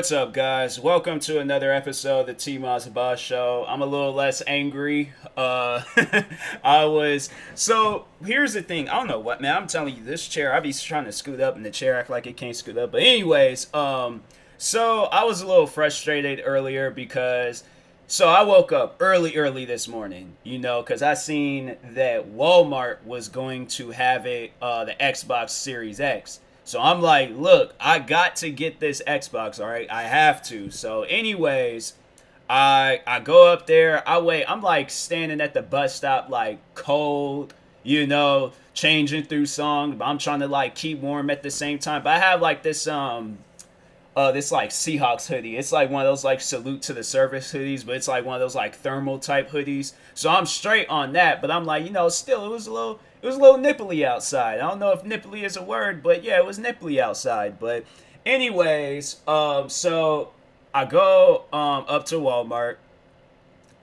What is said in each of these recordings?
What's up, guys? Welcome to another episode of the TMossBoss show. I'm a little less angry. I was so. Here's the thing. I don't know what, man. I'm telling you, this chair. I be trying to scoot up, and the chair act like it can't scoot up. But anyways, so I was a little frustrated earlier because. So I woke up early this morning, because I seen that Walmart was going to have the Xbox Series X. So I'm like, look, I got to get this Xbox, all right? I have to. So anyways, I go up there, I wait. I'm like standing at the bus stop like cold, changing through songs, but I'm trying to like keep warm at the same time. But I have like this like Seahawks hoodie. It's like one of those like salute to the service hoodies, but it's like one of those like thermal type hoodies. So I'm straight on that, but I'm like, still it was a little nipply outside. I don't know if nipply is a word, but yeah, it was nipply outside. But anyways, so I go up to Walmart.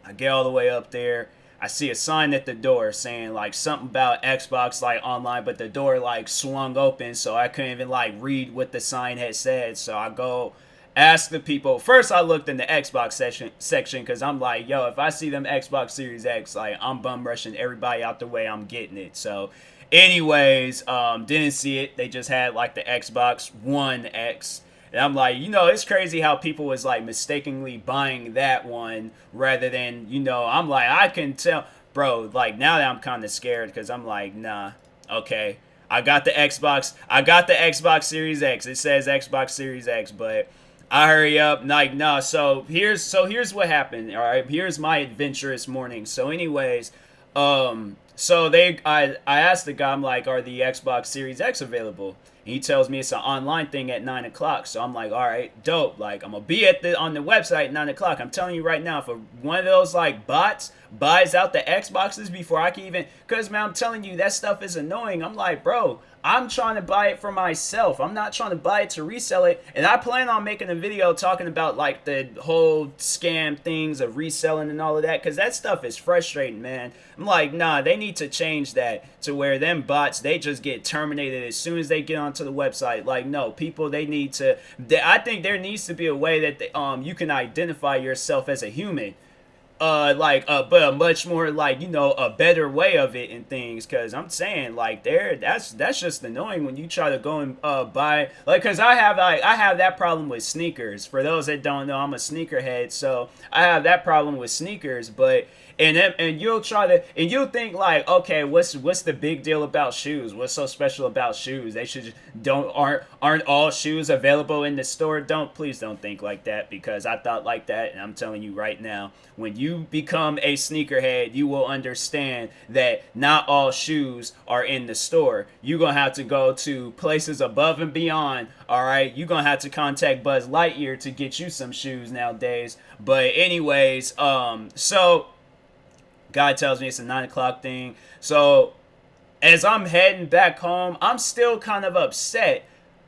I get all the way up there. I see a sign at the door saying like something about Xbox like online, but the door like swung open, so I couldn't even like read what the sign had said. So I go ask the people. First, I looked in the Xbox section because I'm like, yo, if I see them Xbox Series X, like I'm bum rushing everybody out the way. I'm getting it. So, anyways, didn't see it. They just had like the Xbox One X. And I'm like, it's crazy how people was like mistakenly buying that one rather than, I'm like, I can tell, bro, like now that I'm kind of scared because I'm like, nah, okay. I got the Xbox Series X. It says Xbox Series X, but I hurry up, like, nah. So here's what happened. All right, here's my adventurous morning. So anyways, so I asked the guy, I'm like, are the Xbox Series X available? He tells me it's an online thing at 9 o'clock. So I'm like, all right, dope. Like, I'm going to be on the website at 9 o'clock. I'm telling you right now, if one of those, like, bots buys out the Xboxes before I can even... Because, man, I'm telling you, that stuff is annoying. I'm like, bro, I'm trying to buy it for myself. I'm not trying to buy it to resell it. And I plan on making a video talking about, like, the whole scam things of reselling and all of that. Because that stuff is frustrating, man. I'm like, nah, they need to change that to where them bots, they just get terminated as soon as they get onto the website. Like, no, people, they need to... I think there needs to be a way that you can identify yourself as a human. But a much more like, a better way of it and things, because I'm saying like that's just annoying when you try to go and buy, like, because I have that problem with sneakers. For those that don't know, I'm a sneakerhead, so I have that problem with sneakers. But and you'll try to, and you'll think like, okay, what's the big deal about shoes? What's so special about shoes? They should aren't all shoes available in the store? Please don't think like that, because I thought like that, and I'm telling you right now, when you become a sneakerhead, you will understand that not all shoes are in the store. You're gonna have to go to places above and beyond. All right, you're gonna have to contact Buzz Lightyear to get you some shoes nowadays. But anyways, so guy tells me it's a 9 o'clock thing. So as I'm heading back home, I'm still kind of upset,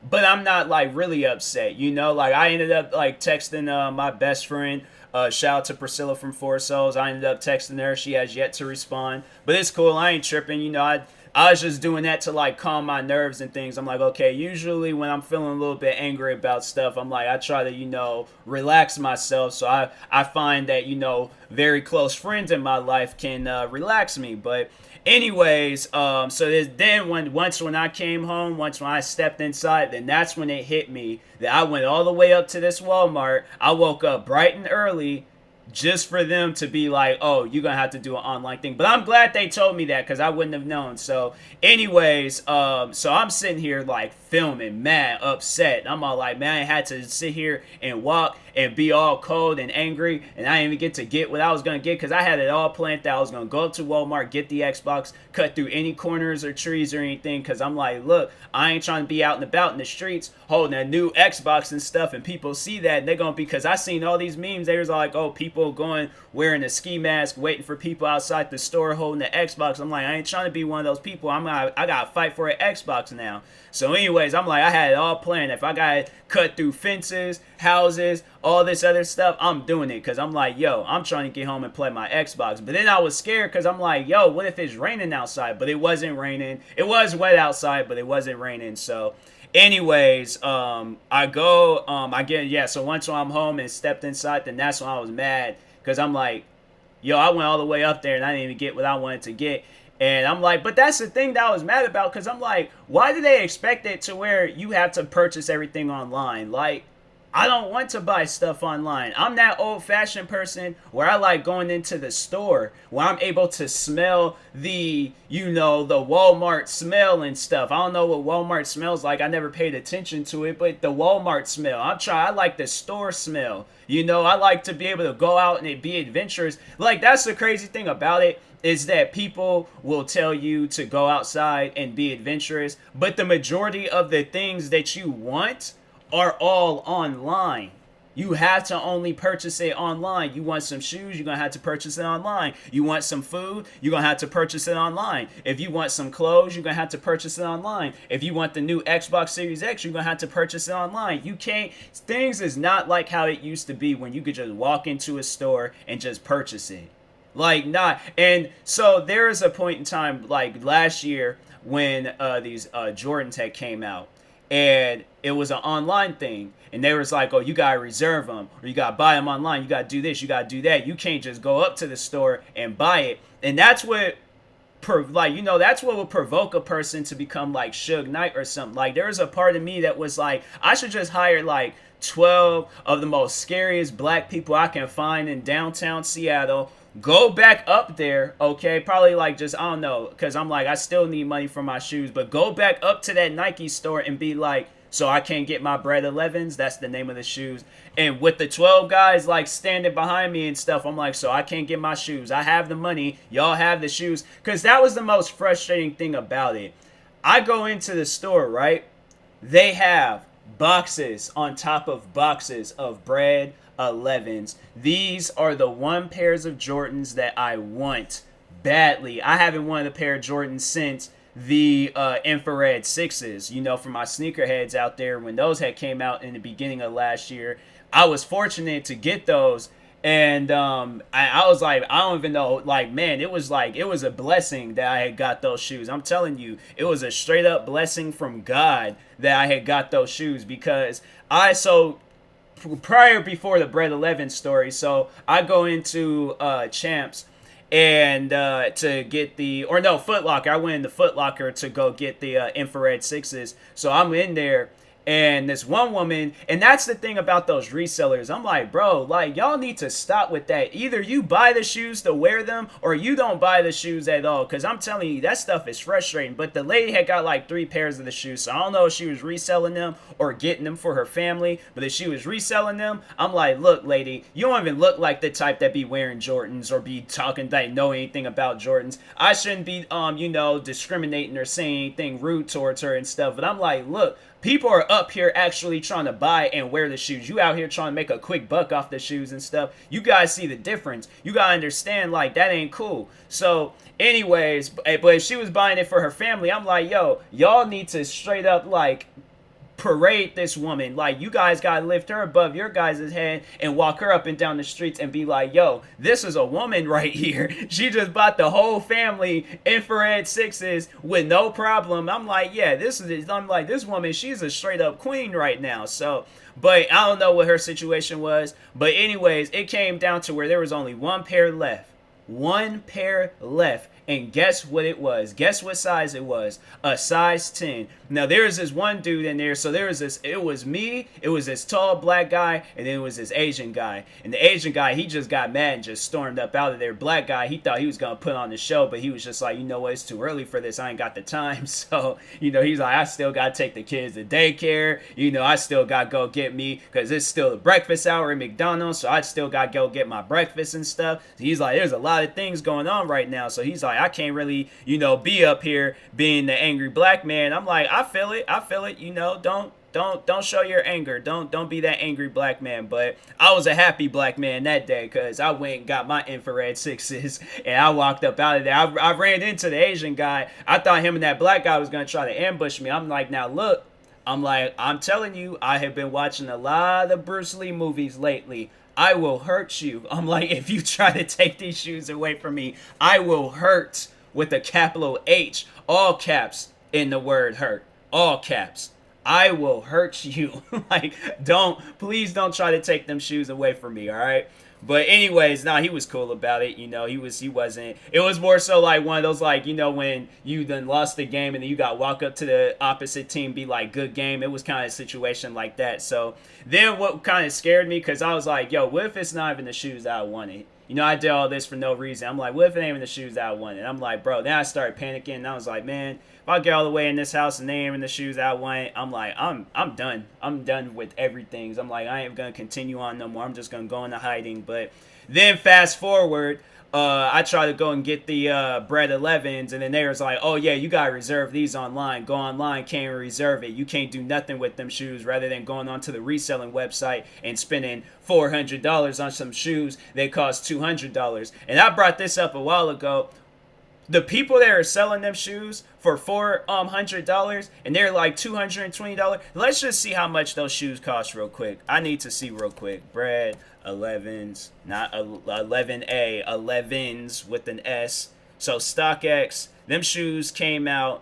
but I'm not like really upset. Like I ended up like texting my best friend. Shout out to Priscilla from Four Souls. I ended up texting her. She has yet to respond, but it's cool. I ain't tripping. I was just doing that to like calm my nerves and things. I'm like, okay, usually when I'm feeling a little bit angry about stuff, I'm like, I try to, relax myself. So I find that, very close friends in my life can relax me. But anyways, so then once when I came home, once when I stepped inside, then that's when it hit me that I went all the way up to this Walmart. I woke up bright and early just for them to be like, oh, you're going to have to do an online thing. But I'm glad they told me that, because I wouldn't have known. So anyways, so I'm sitting here like filming, mad, upset. I'm all like, man, I had to sit here and walk and be all cold and angry, and I didn't even get to get what I was going to get, because I had it all planned out. I was going to go up to Walmart, get the Xbox, cut through any corners or trees or anything, because I'm like, look, I ain't trying to be out and about in the streets holding a new Xbox and stuff, and people see that, and they're going to be, because I seen all these memes, they was like, oh, people going wearing a ski mask, waiting for people outside the store holding the Xbox. I'm like, I ain't trying to be one of those people. I got to fight for an Xbox now. So anyways, I'm like, I had it all planned. If I got to cut through fences, houses, all this other stuff, I'm doing it, because I'm like, yo, I'm trying to get home and play my Xbox. But then I was scared, because I'm like, yo, what if it's raining outside? But it wasn't raining. It was wet outside, but it wasn't raining. So anyways, I go, I get, yeah. So once I'm home and stepped inside, then that's when I was mad because I'm like, yo, I went all the way up there and I didn't even get what I wanted to get. And I'm like, but that's the thing that I was mad about because I'm like, why do they expect it to where you have to purchase everything online? Like, I don't want to buy stuff online. I'm that old fashioned person where I like going into the store where I'm able to smell the, the Walmart smell and stuff. I don't know what Walmart smells like. I never paid attention to it, but the Walmart smell. I like the store smell. I like to be able to go out and be adventurous. Like, that's the crazy thing about it is that people will tell you to go outside and be adventurous, but the majority of the things that you want are all online. You have to only purchase it online. You want some shoes, you're going to have to purchase it online. You want some food, you're going to have to purchase it online. If you want some clothes, you're going to have to purchase it online. If you want the new Xbox Series X, you're going to have to purchase it online. You can't, things is not like how it used to be when you could just walk into a store and just purchase it. Like, not. And so there is a point in time, like last year, when these Jordans had came out. And it was an online thing. And they was like, oh, you got to reserve them. Or you got to buy them online. You got to do this. You got to do that. You can't just go up to the store and buy it. And that's what, that's what would provoke a person to become like Suge Knight or something. Like, there's a part of me that was like, I should just hire like 12 of the most scariest black people I can find in downtown Seattle. Go back up there, okay? Probably like just, I don't know, because I'm like, I still need money for my shoes. But go back up to that Nike store and be like, so I can't get my Bread 11s? That's the name of the shoes. And with the 12 guys like standing behind me and stuff, I'm like, so I can't get my shoes. I have the money. Y'all have the shoes. Because that was the most frustrating thing about it. I go into the store, right? They have boxes on top of boxes of Bread 11s. These are the one pairs of Jordans that I want badly. I haven't wanted a pair of Jordans since the infrared 6s, for my sneakerheads out there when those had came out in the beginning of last year. I was fortunate to get those. And I was like, I don't even know, like, man, it was a blessing that I had got those shoes. I'm telling you, it was a straight up blessing from God that I had got those shoes because before the Bread 11 story, so I go into Champs and to get Foot Locker. I went into Foot Locker to go get the infrared 6s. So I'm in there. And this one woman, and that's the thing about those resellers. I'm like, bro, like, y'all need to stop with that. Either you buy the shoes to wear them, or you don't buy the shoes at all. Because I'm telling you, that stuff is frustrating. But the lady had got like 3 pairs of the shoes. So I don't know if she was reselling them or getting them for her family. But if she was reselling them, I'm like, look, lady, you don't even look like the type that be wearing Jordans or be talking that know anything about Jordans. I shouldn't be, discriminating or saying anything rude towards her and stuff. But I'm like, look, people are up here actually trying to buy and wear the shoes. You out here trying to make a quick buck off the shoes and stuff. You guys see the difference. You gotta understand, like, that ain't cool. So, anyways, but if she was buying it for her family, I'm like, yo, y'all need to straight up, like, parade this woman. Like, you guys gotta lift her above your guys' head and walk her up and down the streets and be like, yo, this is a woman right here. She just bought the whole family infrared 6s with no problem. I'm like, yeah, this woman, she's a straight up queen right now. So, but I don't know what her situation was. But anyways, it came down to where there was only one pair left. One pair left. And guess what it was? Guess what size it was? A size 10. Now, there was this one dude in there. So there was this, it was me, it was this tall black guy, and then it was this Asian guy. And the Asian guy, he just got mad and just stormed up out of there. Black guy, he thought he was going to put on the show, but he was just like, you know what, it's too early for this. I ain't got the time. So, he's like, I still got to take the kids to daycare. I still got to go get me, because it's still the breakfast hour at McDonald's, so I still got to go get my breakfast and stuff. So he's like, there's a lot of things going on right now. So he's like, I can't really, be up here being the angry black man. I'm like, I feel it, don't show your anger, don't be that angry black man. But I was a happy black man that day, because I went and got my infrared 6s and I walked up out of there. I ran into the Asian guy. I thought him and that black guy was gonna try to ambush me. I'm like, now look, I'm telling you, I have been watching a lot of Bruce Lee movies lately. I will hurt you. I'm like, if you try to take these shoes away from me, I will hurt, with a capital H, all caps in the word hurt, all caps. I will hurt you. Like, please don't try to take them shoes away from me, all right? But anyways, nah, he was cool about it. He wasn't. It was more so like one of those, like, when you then lost the game and then you got walk up to the opposite team, be like, good game. It was kind of a situation like that. So then what kind of scared me, because I was like, yo, what if it's not even the shoes that I wanted? I did all this for no reason. I'm like, what if it ain't even the shoes that I wanted? I'm like, bro, then I started panicking. And I was like, man, if I get all the way in this house and they ain't even the shoes that I want, I'm like, I'm done. I'm done with everything. So I'm like, I ain't going to continue on no more. I'm just going to go into hiding. But then fast forward, I tried to go and get the Bread 11s, and then they was like, oh yeah, you gotta reserve these online. Go online, can't reserve it. You can't do nothing with them shoes, rather than going onto the reselling website and spending $400 on some shoes that cost $200. And I brought this up a while ago. The people that are selling them shoes for $400 and they're like $220. Let's just see how much those shoes cost real quick. I need to see real quick. Bread 11s, not 11A, 11s with an S. So StockX, them shoes came out.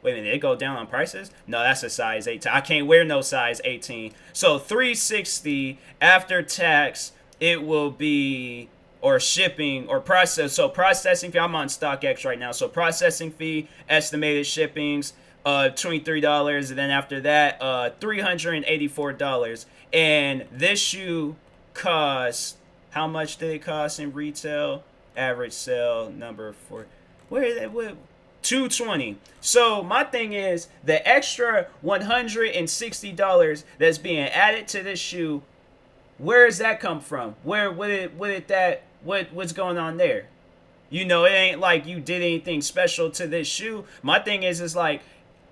Wait a minute, they go down on prices? No, that's a size 18. I can't wear no size 18. So $360 after tax, it will be, or shipping or process. So processing fee, I'm on StockX right now. So processing fee, estimated shippings, $23, and then after that, $384. And this shoe costs, how much did it cost in retail? Average sale number for, where is that? What? $220. So my thing is, the extra $160 that's being added to this shoe, where does that come from? What's going on there? It ain't like you did anything special to this shoe. My thing is like,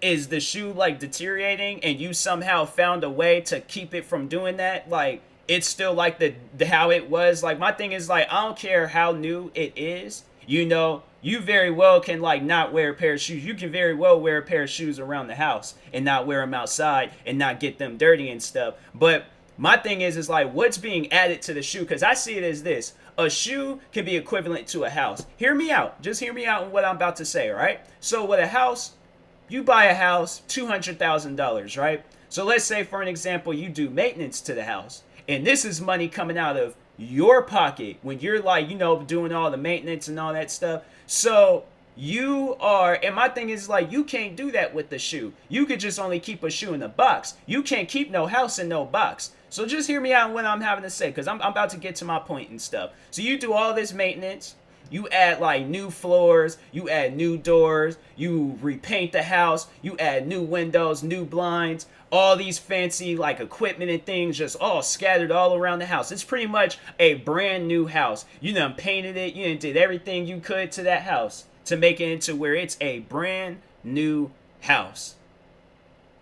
is the shoe like deteriorating and you somehow found a way to keep it from doing that? Like, it's still like the how it was. Like, my thing is like, I don't care how new it is. You very well can like not wear a pair of shoes. You can very well wear a pair of shoes around the house and not wear them outside and not get them dirty and stuff. But my thing is like, what's being added to the shoe? Because I see it as this. A shoe can be equivalent to a house. Hear me out. Just hear me out on what I'm about to say, all right? So with a house, you buy a house, $200,000, right? So let's say, for an example, you do maintenance to the house. And this is money coming out of your pocket when you're like, doing all the maintenance and all that stuff. So you are, and my thing is like, you can't do that with the shoe. You could just only keep a shoe in a box. You can't keep no house in no box. So just hear me out on what I'm having to say, because I'm about to get to my point and stuff. So you do all this maintenance. You add like new floors, you add new doors, you repaint the house, you add new windows, new blinds, all these fancy like equipment and things just all scattered all around the house. It's pretty much a brand new house. You done painted it, you done did everything you could to that house to make it into where it's a brand new house.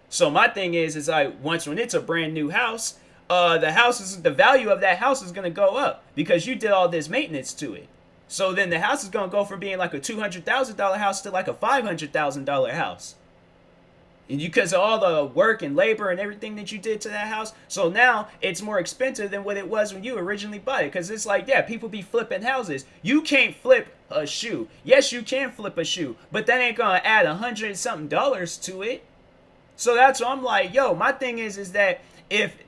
So my thing is like, when it's a brand new house, the value of that house is gonna go up because you did all this maintenance to it. So then the house is gonna go from being like a $200,000 house to like a $500,000 house. And because of all the work and labor and everything that you did to that house, so now it's more expensive than what it was when you originally bought it. Because it's like, yeah, people be flipping houses. You can't flip a shoe. Yes, you can flip a shoe, but that ain't gonna add $100-something to it. So that's what I'm like, yo, my thing is that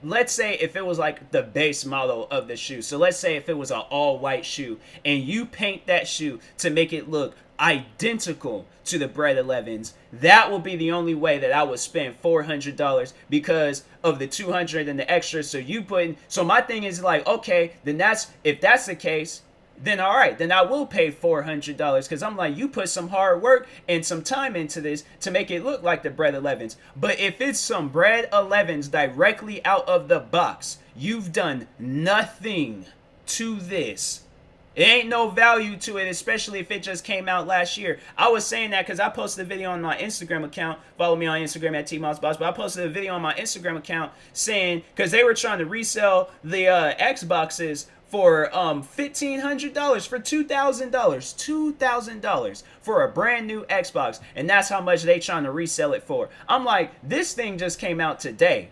let's say if it was like the base model of the shoe, so let's say if it was an all white shoe and you paint that shoe to make it look identical to the Bread 11s, that will be the only way that I would spend $400 because of the $200 and the extra. So my thing is like, okay, then if that's the case, then all right, then I will pay $400 because I'm like, you put some hard work and some time into this to make it look like the Bread 11s. But if it's some Bread 11s directly out of the box, you've done nothing to this. It ain't no value to it, especially if it just came out last year. I was saying that because I posted a video on my Instagram account. Follow me on Instagram at TMossBoss. But I posted a video on my Instagram account saying, because they were trying to resell the Xboxes for $1,500, for $2,000 for a brand new Xbox. And that's how much they trying to resell it for. I'm like, this thing just came out today.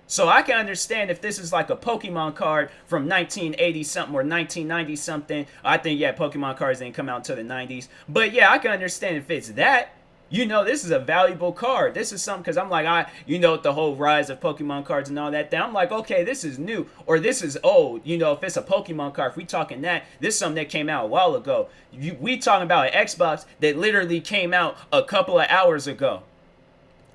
So I can understand if this is like a Pokemon card from 1980 something or 1990 something. I think, yeah, Pokemon cards didn't come out until the 90s. But yeah, I can understand if it's that. You know, this is a valuable card. This is something because I'm like, the whole rise of Pokemon cards and all that. I'm like, okay, this is new or this is old. You know, if it's a Pokemon card, if we talking that, this is something that came out a while ago. We talking about an Xbox that literally came out a couple of hours ago.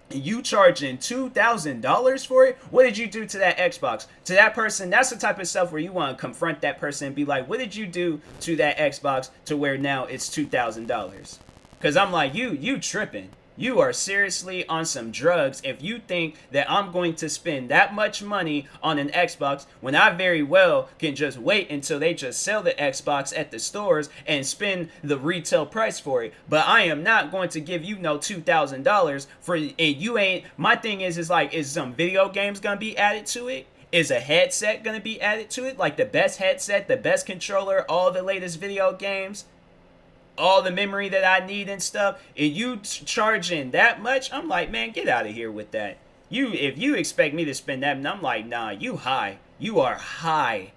You charging $2,000 for it? What did you do to that Xbox? To that person, that's the type of stuff where you want to confront that person and be like, what did you do to that Xbox to where now it's $2,000? Because I'm like, you tripping. You are seriously on some drugs if you think that I'm going to spend that much money on an Xbox when I very well can just wait until they just sell the Xbox at the stores and spend the retail price for it. But I am not going to give you no $2,000 for it. You ain't. My thing is like, is some video games gonna be added to it? Is a headset gonna be added to it? Like the best headset, the best controller, all the latest video games, all the memory that I need and stuff, and you charging that much? I'm like, man, get out of here with that. If you expect me to spend that, I'm like, nah, you high. You are high.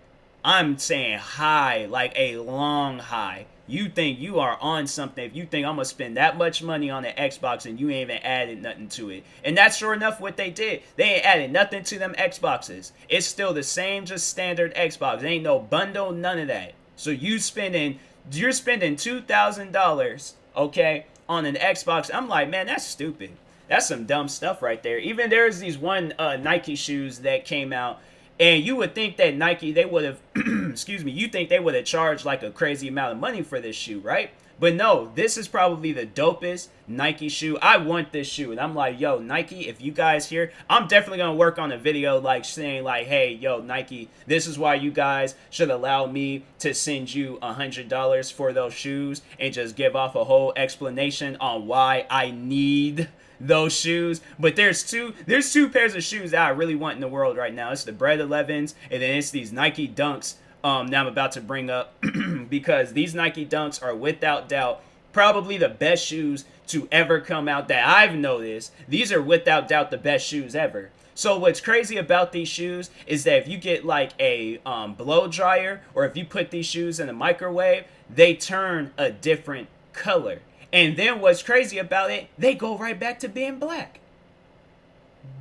I'm saying high, like a long high. You think you are on something if you think I'm gonna spend that much money on the Xbox and you ain't even added nothing to it. And that's sure enough what they did. They ain't added nothing to them Xboxes. It's still the same, just standard Xbox. There ain't no bundle, none of that. So you're spending $2,000, okay, on an Xbox. I'm like, man, that's stupid. That's some dumb stuff right there. Even there's these one Nike shoes that came out, and you would think that Nike, they would have, excuse me, you think they would have charged like a crazy amount of money for this shoe, right? But no, this is probably the dopest Nike shoe. I want this shoe. And I'm like, yo, Nike, if you guys here, I'm definitely going to work on a video like saying like, hey, yo, Nike, this is why you guys should allow me to send you $100 for those shoes and just give off a whole explanation on why I need those shoes. But there's two pairs of shoes that I really want in the world right now. It's the Bread 11s, and then it's these Nike Dunks that I'm about to bring up because these Nike Dunks are without doubt probably the best shoes to ever come out that I've noticed. These are without doubt the best shoes ever. So what's crazy about these shoes is that if you get like a blow dryer or if you put these shoes in a microwave, they turn a different color. And then what's crazy about it, they go right back to being black.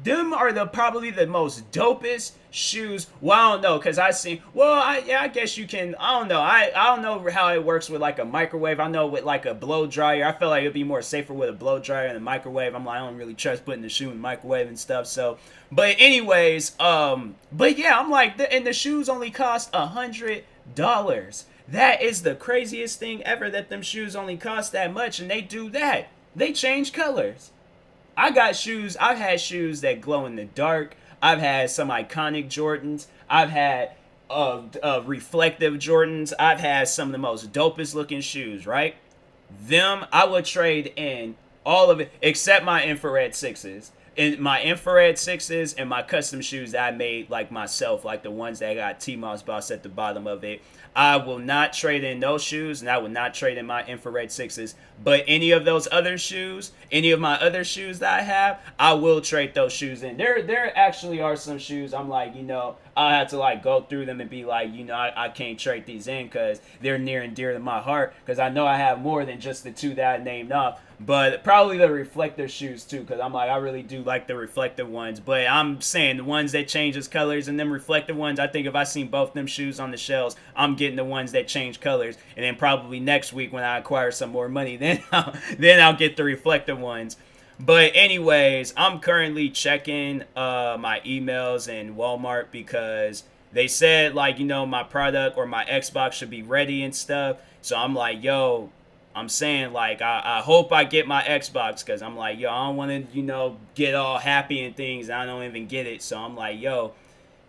Them are probably the most dopest shoes. Well, I don't know, because I guess you can, I don't know. I don't know how it works with like a microwave. I know with like a blow dryer, I feel like it'd be more safer with a blow dryer than a microwave. I'm like, I don't really trust putting the shoe in the microwave and stuff. So, but anyways, but yeah, I'm like, and the shoes only cost $100. That is the craziest thing ever, that them shoes only cost that much, and they do that. They change colors. I've had shoes that glow in the dark. I've had some iconic Jordans. I've had reflective Jordans. I've had some of the most dopest looking shoes, right? Them, I would trade in all of it except my infrared 6s. In my infrared 6s and my custom shoes that I made like myself, like the ones that got TMossBoss at the bottom of it. I will not trade in those shoes, and I will not trade in my infrared 6s. But any of those other shoes, any of my other shoes that I have, I will trade those shoes in. There actually are some shoes I'm like, I'll have to like go through them and be like, I can't trade these in because they're near and dear to my heart, because I know I have more than just the two that I named off. But probably the reflective shoes too, because I'm like, I really do like the reflective ones. But I'm saying the ones that changes colors and them reflective ones, I think if I seen both them shoes on the shelves, I'm getting the ones that change colors. And then probably next week when I acquire some more money, then I'll get the reflective ones. But anyways, I'm currently checking my emails in Walmart because they said like, my product or my Xbox should be ready and stuff. So I'm like, yo, I'm saying like I hope I get my Xbox, because I'm like, yo, I don't want to get all happy and things and I don't even get it. So I'm like, y'all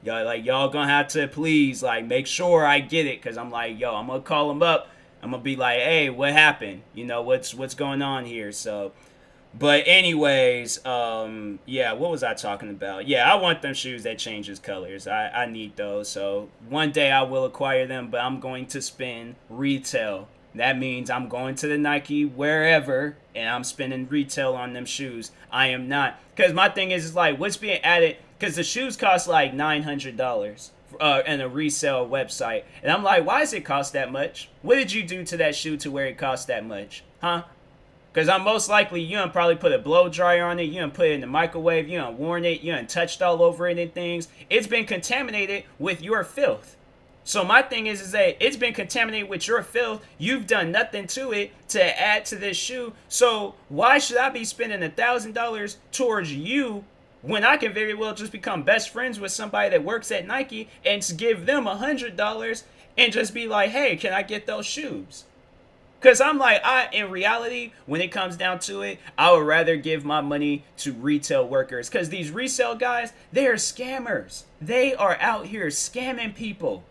gonna have to please like make sure I get it, because I'm like, yo, I'm gonna call them up. I'm gonna be like, hey, what happened? What's going on here? So, but anyways, yeah, what was I talking about? Yeah, I want them shoes that changes colors. I need those. So one day I will acquire them, but I'm going to spend retail. That means I'm going to the Nike wherever and I'm spending retail on them shoes. I am not, because my thing is like, what's being added? Because the shoes cost like $900 in a resale website, and I'm like, why does it cost that much? What did you do to that shoe to where it cost that much, huh? Because I'm most likely, you done probably put a blow dryer on it, you done put it in the microwave, you done worn it, you done touched all over it and things. It's been contaminated with your filth. So my thing is that it's been contaminated with your filth. You've done nothing to it to add to this shoe. So why should I be spending $1,000 towards you when I can very well just become best friends with somebody that works at Nike and give them $100 and just be like, hey, can I get those shoes? Because I'm like, in reality, when it comes down to it, I would rather give my money to retail workers. Because these resale guys, they are scammers. They are out here scamming people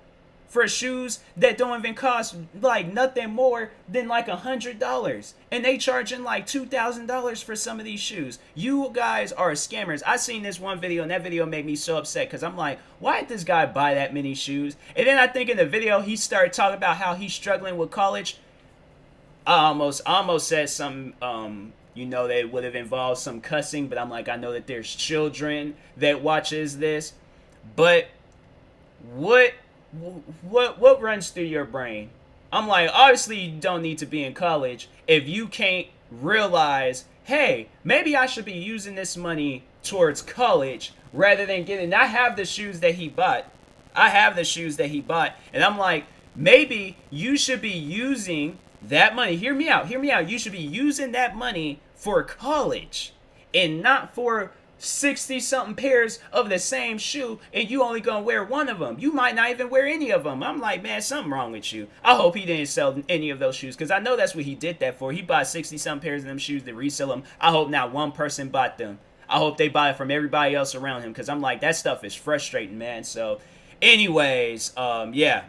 for shoes that don't even cost like nothing more than like $100. And they charging like $2,000 for some of these shoes. You guys are scammers. I seen this one video and that video made me so upset because I'm like, why did this guy buy that many shoes? And then I think in the video he started talking about how he's struggling with college. I almost said something, that would have involved some cussing, but I'm like, I know that there's children that watches this, but what runs through your brain? I'm like, obviously you don't need to be in college if you can't realize, hey, maybe I should be using this money towards college rather than getting. I have the shoes that he bought. And I'm like, maybe you should be using that money. Hear me out. You should be using that money for college and not for 60 something pairs of the same shoe and you only gonna wear one of them. You might not even wear any of them. I'm like, man, something wrong with you. I hope he didn't sell any of those shoes because I know that's what he did that for. He bought 60 something pairs of them shoes to resell them. I hope not one person bought them. I hope they buy it from everybody else around him because I'm like, that stuff is frustrating, man. So anyways, yeah.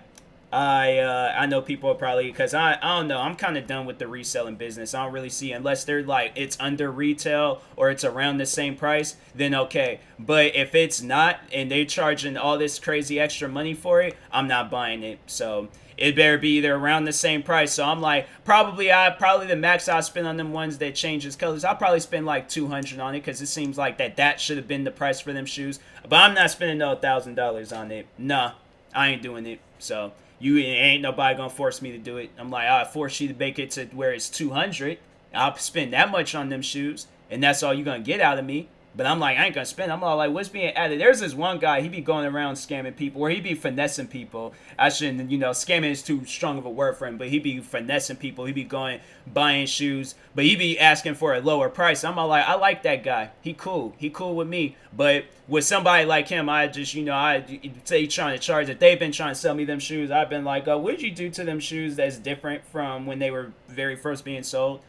I know people are probably, because I don't know, I'm kind of done with the reselling business. I don't really see, unless they're like, it's under retail or it's around the same price, then okay. But if it's not, and they're charging all this crazy extra money for it, I'm not buying it. So it better be either around the same price. So I'm like, probably the max I spend on them ones that changes colors, I'll probably spend like $200 on it, because it seems like that should have been the price for them shoes. But I'm not spending no $1,000 on it. Nah, I ain't doing it. So you ain't nobody gonna force me to do it. I'm like, I'll force you to make it to where it's $200. I'll spend that much on them shoes, and that's all you're gonna get out of me. But I'm like, I ain't gonna spend. I'm all like, what's being added? There's this one guy, he be going around scamming people, or he be finessing people. I shouldn't, scamming is too strong of a word for him, but he be finessing people. He be going, buying shoes, but he be asking for a lower price. I'm all like, I like that guy. He cool with me. But with somebody like him, I just, I say trying to charge it. They've been trying to sell me them shoes. I've been like, oh, what did you do to them shoes that's different from when they were very first being sold?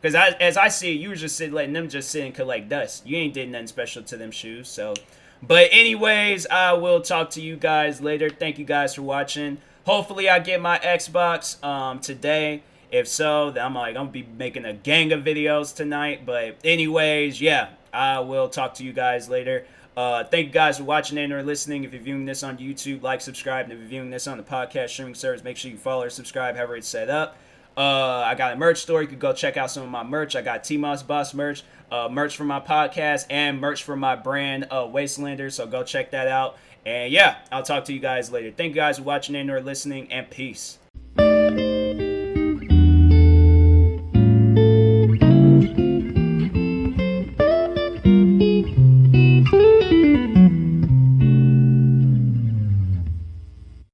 Because as I see it, you were just letting them just sit and collect dust. You ain't did nothing special to them shoes. So, but anyways, I will talk to you guys later. Thank you guys for watching. Hopefully I get my Xbox today. If so, then I'm gonna be making a gang of videos tonight. But anyways, yeah, I will talk to you guys later. Thank you guys for watching and or listening. If you're viewing this on YouTube, like, subscribe. And if you're viewing this on the podcast streaming service, make sure you follow or subscribe, however it's set up. I got a merch store. You could go check out some of my merch. I got TMossBoss merch, merch for my podcast, and merch for my brand, Wastelander. So go check that out. And yeah, I'll talk to you guys later. Thank you guys for watching and or listening, and peace.